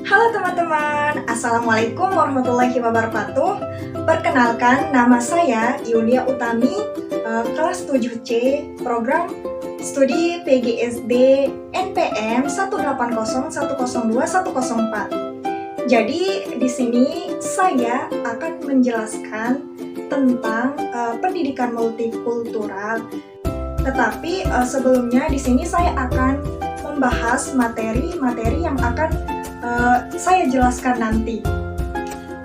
Halo teman-teman, Assalamualaikum warahmatullahi wabarakatuh. Perkenalkan, nama saya Yulia Utami, kelas 7C, program studi PGSD NPM 180102104. Jadi di sini saya akan menjelaskan tentang pendidikan multikultural. Tetapi sebelumnya di sini saya akan membahas materi-materi yang akan saya jelaskan nanti.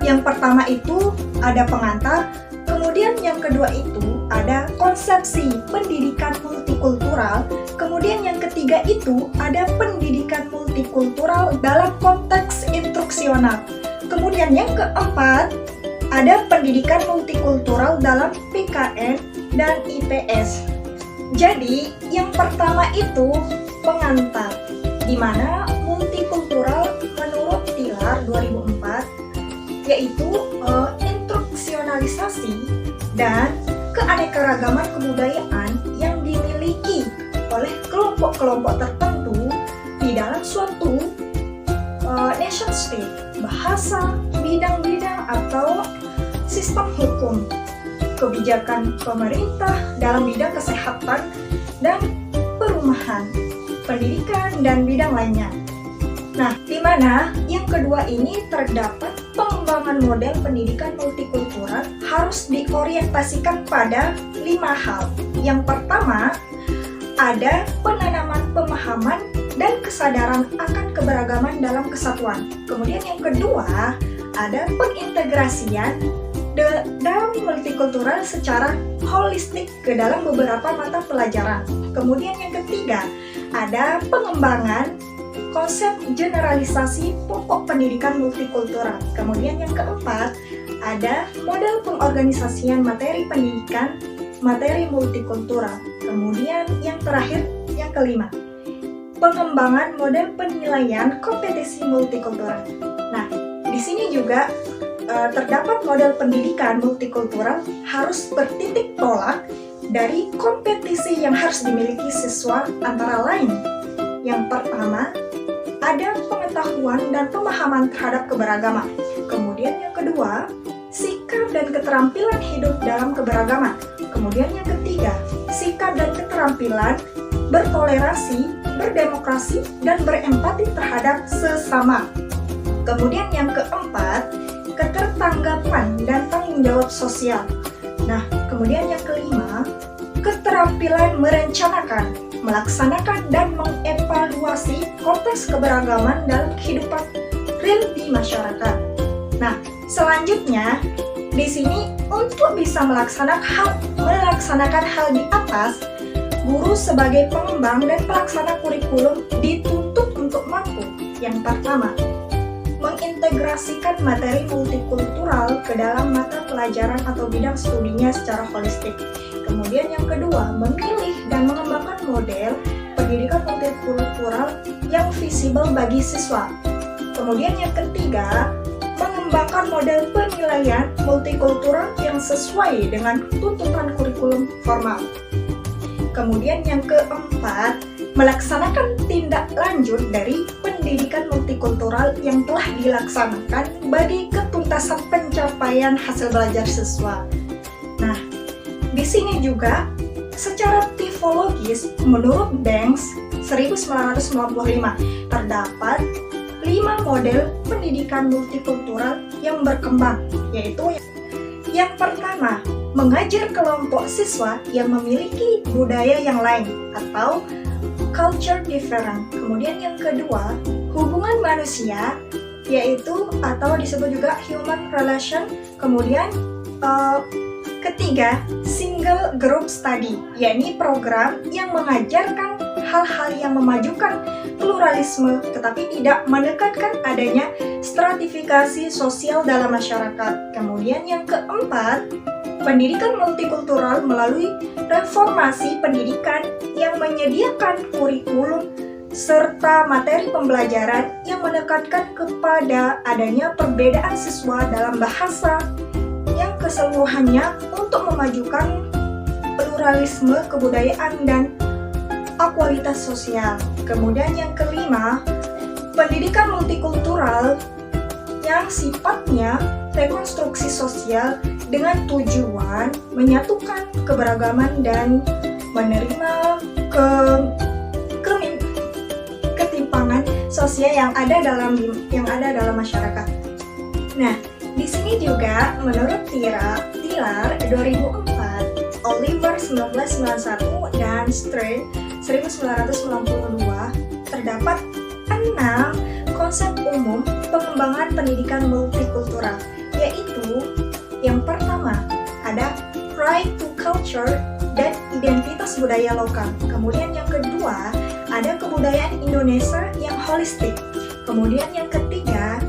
Yang pertama itu ada pengantar, kemudian yang kedua itu ada konsepsi pendidikan multikultural, kemudian yang ketiga itu ada pendidikan multikultural dalam konteks instruksional, kemudian yang keempat ada pendidikan multikultural dalam PKN dan IPS. Jadi yang pertama itu pengantar, di mana multikultural menurut Pilar 2004 yaitu instruksionalisasi dan keanekaragaman kebudayaan yang dimiliki oleh kelompok-kelompok tertentu di dalam suatu nation state, bahasa, bidang-bidang atau sistem hukum, kebijakan pemerintah dalam bidang kesehatan dan perumahan, pendidikan, dan bidang lainnya. Nah, di mana yang kedua ini terdapat pengembangan model pendidikan multikultural harus diorientasikan pada 5 hal. Yang pertama, ada penanaman pemahaman dan kesadaran akan keberagaman dalam kesatuan. Kemudian yang kedua, ada pengintegrasian dalam multikultural secara holistik ke dalam beberapa mata pelajaran. Kemudian yang ketiga, ada pengembangan konsep generalisasi pokok pendidikan multikultural. Kemudian yang keempat, ada model pengorganisasian materi pendidikan materi multikultural. Kemudian yang terakhir, yang kelima, pengembangan model penilaian kompetisi multikultural. Nah, di sini juga terdapat model pendidikan multikultural harus bertitik tolak dari kompetisi yang harus dimiliki siswa antara lain. Yang pertama, ada pengetahuan dan pemahaman terhadap keberagaman. Kemudian yang kedua, sikap dan keterampilan hidup dalam keberagaman. Kemudian yang ketiga, sikap dan keterampilan bertoleransi, berdemokrasi, dan berempati terhadap sesama. Kemudian yang keempat, ketertanggapan dan tanggung jawab sosial. Nah, kemudian yang kelima, keterampilan merencanakan, melaksanakan, dan mengevaluasi konteks keberagaman dalam kehidupan real di masyarakat. Nah, selanjutnya di sini untuk bisa melaksanakan hal di atas, guru sebagai pengembang dan pelaksana kurikulum dituntut untuk mampu. Yang pertama, mengintegrasikan materi multikultural ke dalam mata pelajaran atau bidang studinya secara holistik. Kemudian yang kedua, memilih dan mengembangkan model pendidikan multikultural yang visible bagi siswa. Kemudian yang ketiga, mengembangkan model penilaian multikultural yang sesuai dengan tuntutan kurikulum formal. Kemudian yang keempat, melaksanakan tindak lanjut dari pendidikan multikultural yang telah dilaksanakan bagi ketuntasan pencapaian hasil belajar siswa. Nah, di sini juga secara tipologis menurut Banks 1995 terdapat 5 model pendidikan multikultural yang berkembang, yaitu yang pertama, mengajar kelompok siswa yang memiliki budaya yang lain atau culture different. Kemudian yang kedua, hubungan manusia, yaitu atau disebut juga human relation. Kemudian ketiga, single group study, yakni program yang mengajarkan hal-hal yang memajukan pluralisme tetapi tidak menekankan adanya stratifikasi sosial dalam masyarakat. Kemudian yang keempat, pendidikan multikultural melalui reformasi pendidikan yang menyediakan kurikulum serta materi pembelajaran yang menekankan kepada adanya perbedaan siswa dalam bahasa yang keseluruhannya untuk memajukan pluralisme kebudayaan dan akualitas sosial. Kemudian yang kelima, pendidikan multikultural yang sifatnya rekonstruksi sosial dengan tujuan menyatukan keberagaman dan menerima ketimpangan sosial yang ada dalam masyarakat. Nah, di sini juga menurut Tiller 2004, Oliver 1991 dan Stern 1992 terdapat 6 konsep umum pengembangan pendidikan multikultural, yaitu yang pertama ada pride to culture dan identitas budaya lokal. Kemudian yang kedua ada kebudayaan Indonesia yang holistik. Kemudian yang ketiga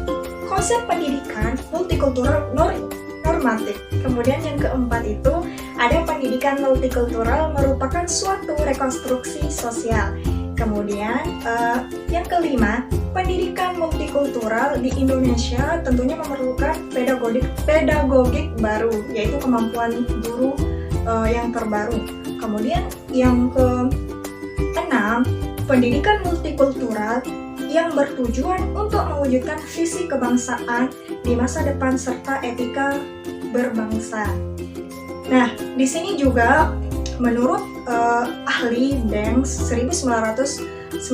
konsep pendidikan multikultural normatif. Kemudian yang keempat itu ada pendidikan multikultural merupakan suatu rekonstruksi sosial. Kemudian yang kelima, pendidikan multikultural di Indonesia tentunya memerlukan pedagogik baru, yaitu kemampuan guru yang terbaru. Kemudian yang keenam, pendidikan multikultural yang bertujuan untuk mewujudkan visi kebangsaan di masa depan serta etika berbangsa. Nah, di sini juga menurut ahli Banks 1995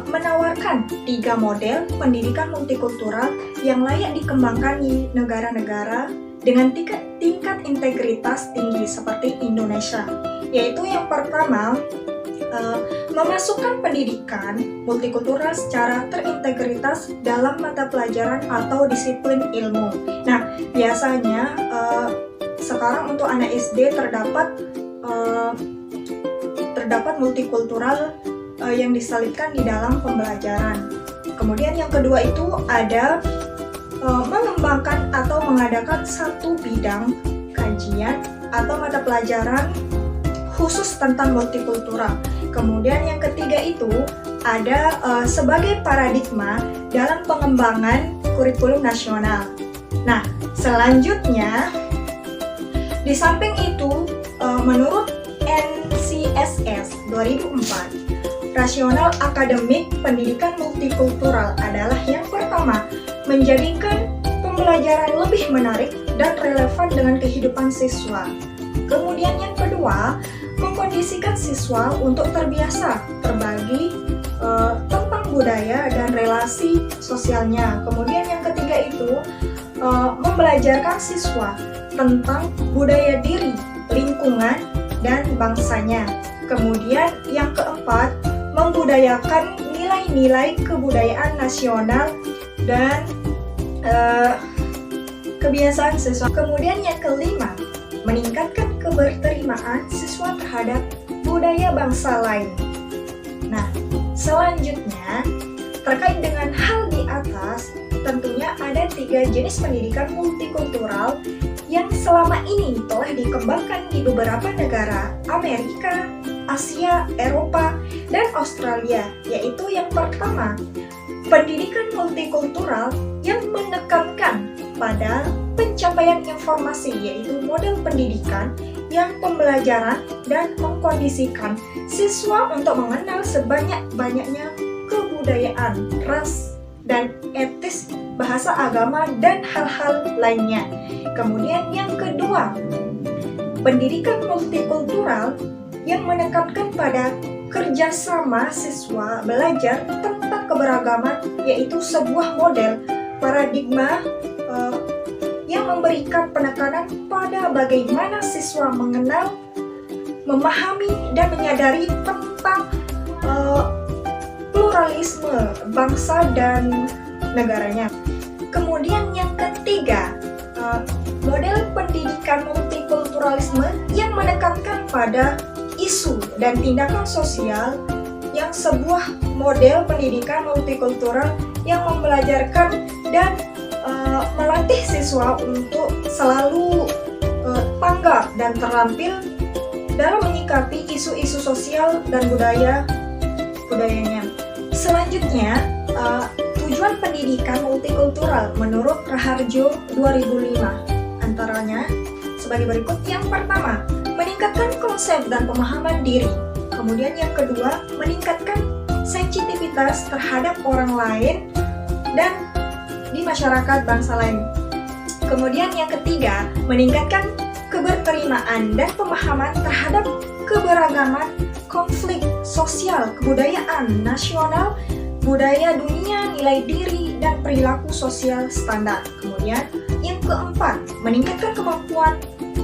menawarkan 3 model pendidikan multikultural yang layak dikembangkan di negara-negara dengan tingkat integritas tinggi seperti Indonesia, yaitu yang pertama memasukkan pendidikan multikultural secara terintegritas dalam mata pelajaran atau disiplin ilmu. Nah, biasanya sekarang untuk anak SD terdapat multikultural yang diselipkan di dalam pembelajaran. Kemudian yang kedua itu ada mengembangkan atau mengadakan satu bidang kajian atau mata pelajaran khusus tentang multikultural. Kemudian yang ketiga itu ada sebagai paradigma dalam pengembangan kurikulum nasional. Nah, selanjutnya di samping itu menurut NCSS 2004, rasional akademik pendidikan multikultural adalah yang pertama, menjadikan pembelajaran lebih menarik dan relevan dengan kehidupan siswa. Kemudian yang kedua, mengkondisikan siswa untuk terbiasa berbagi tentang budaya dan relasi sosialnya. Kemudian yang ketiga itu membelajarkan siswa tentang budaya diri, lingkungan, dan bangsanya. Kemudian yang keempat, membudayakan nilai-nilai kebudayaan nasional dan kebiasaan siswa. Kemudian yang kelima, meningkatkan keberterimaan siswa terhadap budaya bangsa lain. Nah, selanjutnya terkait dengan hal di atas, tentunya ada 3 jenis pendidikan multikultural yang selama ini telah dikembangkan di beberapa negara Amerika, Asia, Eropa, dan Australia, yaitu yang pertama, pendidikan multikultural yang menekankan pada pencapaian informasi, yaitu model pendidikan yang pembelajaran dan mengkondisikan siswa untuk mengenal sebanyak-banyaknya kebudayaan, ras, dan etis, bahasa agama, dan hal-hal lainnya. Kemudian yang kedua, pendidikan multikultural yang menekankan pada kerjasama siswa belajar tentang keberagaman, yaitu sebuah model paradigma yang memberikan penekanan pada bagaimana siswa mengenal, memahami, dan menyadari tentang pluralisme bangsa dan negaranya. Kemudian yang ketiga, model pendidikan multikulturalisme yang menekankan pada isu dan tindakan sosial, yang sebuah model pendidikan multikultural yang membelajarkan dan melatih siswa untuk selalu tanggap dan terampil dalam menyikapi isu-isu sosial dan budayanya. Selanjutnya, tujuan pendidikan multikultural menurut Raharjo 2005 antaranya sebagai berikut. Yang pertama, meningkatkan konsep dan pemahaman diri. Kemudian yang kedua, meningkatkan sensitivitas terhadap orang lain dan di masyarakat bangsa lain. Kemudian yang ketiga, meningkatkan keberterimaan dan pemahaman terhadap keberagaman konflik sosial, kebudayaan nasional, budaya dunia, nilai diri, dan perilaku sosial standar. Kemudian yang keempat, meningkatkan kemampuan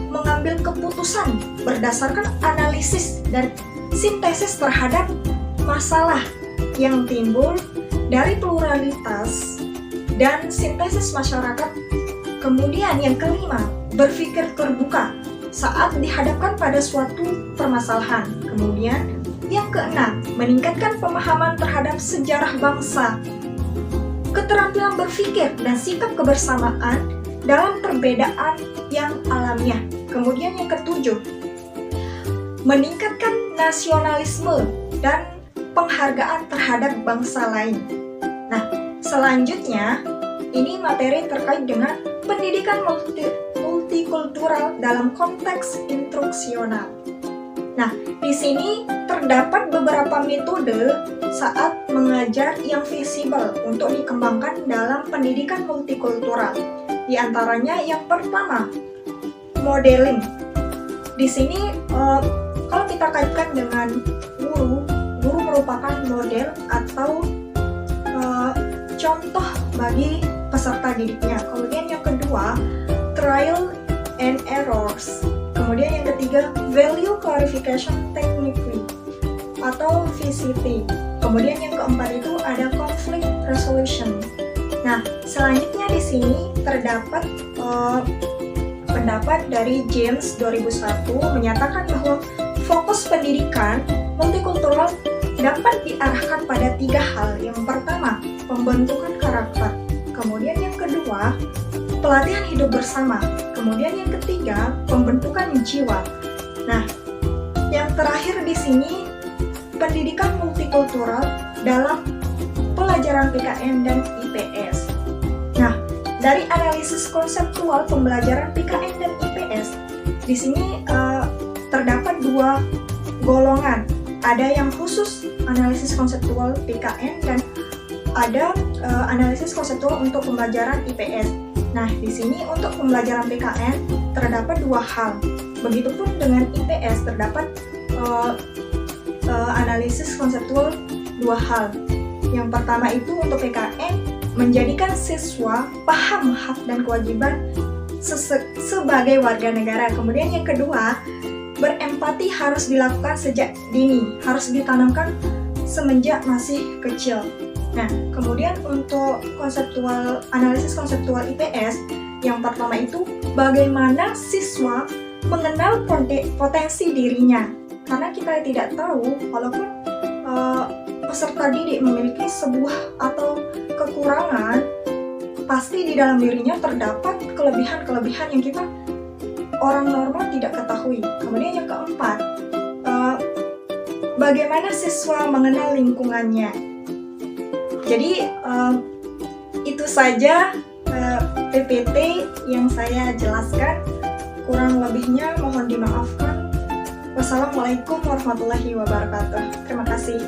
mengambil keputusan berdasarkan analisis dan sintesis terhadap masalah yang timbul dari pluralitas dan sintesis masyarakat. Kemudian yang kelima, berpikir terbuka saat dihadapkan pada suatu permasalahan. Kemudian yang keenam, meningkatkan pemahaman terhadap sejarah bangsa, keterampilan berpikir dan sikap kebersamaan dalam perbedaan yang alamiah. Kemudian yang ketujuh, meningkatkan nasionalisme dan penghargaan terhadap bangsa lain. Nah, selanjutnya ini materi terkait dengan pendidikan multikultural dalam konteks instruksional. Nah, di sini terdapat beberapa metode saat mengajar yang visible untuk dikembangkan dalam pendidikan multikultural. Di antaranya yang pertama, modeling. Di sini kalau kita kaitkan dengan guru merupakan model atau contoh bagi peserta didiknya. Kemudian yang kedua, trial and errors. Kemudian yang ketiga, value clarification technique atau VCT. Kemudian yang keempat itu ada conflict resolution. Nah, selanjutnya di sini terdapat pendapat dari James 2001 menyatakan bahwa fokus pendidikan multikultural dapat diarahkan pada 3 hal. Yang pertama, pembentukan karakter. Kemudian yang kedua, pelatihan hidup bersama. Kemudian yang ketiga, pembentukan jiwa. Nah, yang terakhir di sini, pendidikan multikultural dalam pelajaran PKN dan IPS. Nah, dari analisis konseptual pembelajaran PKN dan IPS, di sini terdapat 2 golongan. Ada yang khusus analisis konseptual PKN dan ada analisis konseptual untuk pembelajaran IPS. Nah, di sini untuk pembelajaran PKN terdapat 2 hal. Begitupun dengan IPS terdapat analisis konseptual 2 hal. Yang pertama itu untuk PKN menjadikan siswa paham hak dan kewajiban sebagai warga negara. Kemudian yang kedua, berempati harus dilakukan sejak dini, harus ditanamkan semenjak masih kecil. Nah, kemudian untuk analisis konseptual IPS, yang pertama itu bagaimana siswa mengenal potensi dirinya. Karena kita tidak tahu, walaupun peserta didik memiliki sebuah atau kekurangan, pasti di dalam dirinya terdapat kelebihan-kelebihan yang kita orang normal tidak ketahui. Kemudian yang keempat, bagaimana siswa mengenal lingkungannya. Jadi itu saja PPT yang saya jelaskan. Kurang lebihnya mohon dimaafkan. Wassalamualaikum warahmatullahi wabarakatuh. Terima kasih.